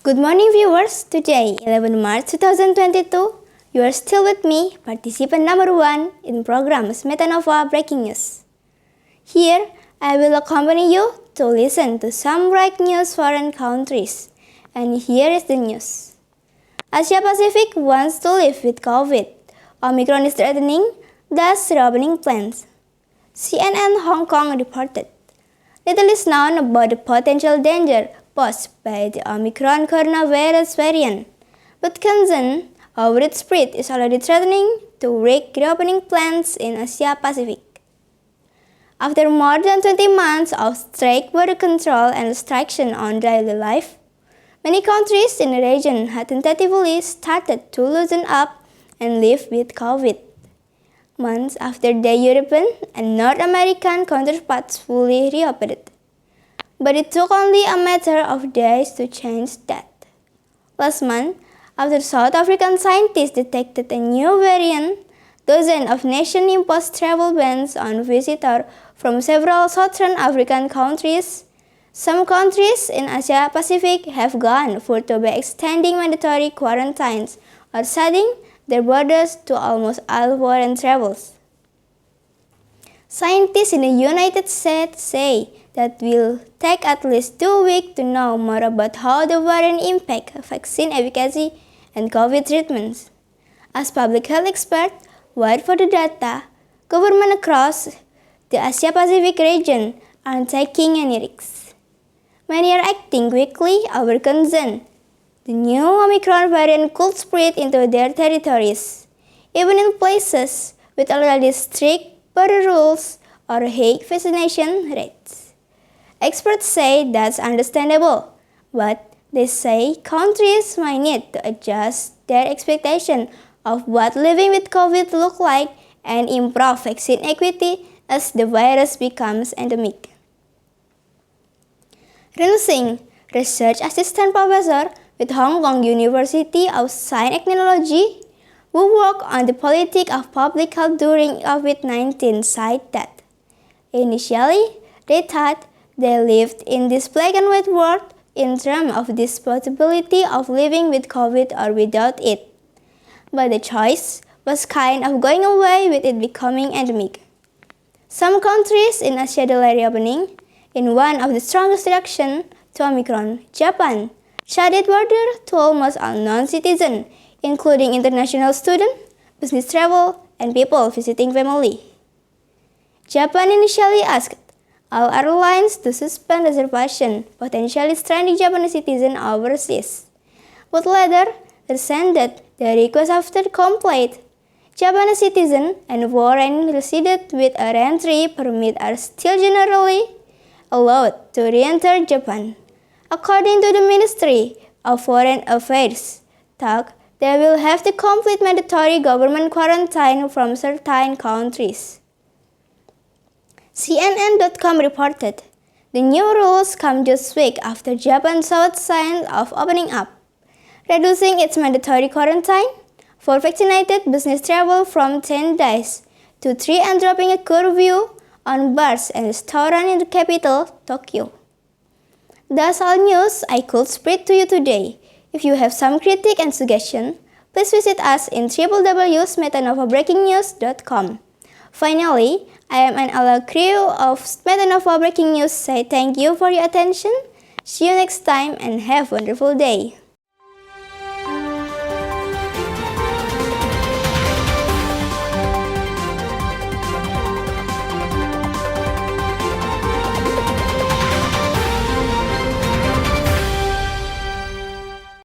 Good morning viewers, today 11 March 2022, you are still with me, participant number 1 in program Metanova Breaking News. Here, I will accompany you to listen to some breaking news foreign countries. And here is the news. Asia Pacific wants to live with COVID. Omicron is threatening, thus reopening plans. CNN Hong Kong reported. Little is known about the potential danger posed by the Omicron coronavirus variant, but concern over its spread is already threatening to wreck reopening plans in Asia Pacific. After more than 20 months of strict border control and restriction on daily life, many countries in the region had tentatively started to loosen up and live with COVID. Months after their European and North American counterparts fully reopened. But it took only a matter of days to change that. Last month, after South African scientists detected a new variant, dozens of nations imposed travel bans on visitors from several southern African countries. Some countries in Asia Pacific have gone further by extending mandatory quarantines or shutting their borders to almost all foreign travels. Scientists in the United States say that will take at least 2 weeks to know more about how the variant impacts vaccine efficacy and COVID treatments. As public health experts wait for the data, governments across the Asia Pacific region aren't taking any risks. Many are acting quickly over concern. The new Omicron variant could spread into their territories, even in places with already strict border rules or high vaccination rates. Experts say that's understandable, but they say countries might need to adjust their expectation of what living with COVID looks like and improve vaccine equity as the virus becomes endemic. Ren Singh, research assistant professor with Hong Kong University of Science and Technology, who worked on the politics of public health during COVID-19, said that initially they thought they lived in this black and white world in terms of this possibility of living with COVID or without it. But the choice was kind of going away with it becoming endemic. Some countries in Asia delayed reopening. In one of the strongest reactions to Omicron, Japan shut its border to almost all non-citizens, including international students, business travel, and people visiting family. Japan initially asked all airlines to suspend reservations, potentially stranding Japanese citizens overseas. But later, they rescinded the request after complaint. Japanese citizens and foreign residents with a re-entry permit are still generally allowed to re-enter Japan. According to the Ministry of Foreign Affairs, they will have to complete mandatory government quarantine from certain countries. CNN.com reported, the new rules come just weeks after Japan showed signs of opening up, reducing its mandatory quarantine for vaccinated business travel from 10 days to 3 and dropping a curfew on bars and restaurants in the capital, Tokyo. That's all news I could spread to you today. If you have some critique and suggestion, please visit us in www.metanova.breakingnews.com. Finally, I am an all crew of Metanova Breaking News say thank you for your attention. See you next time and have a wonderful day.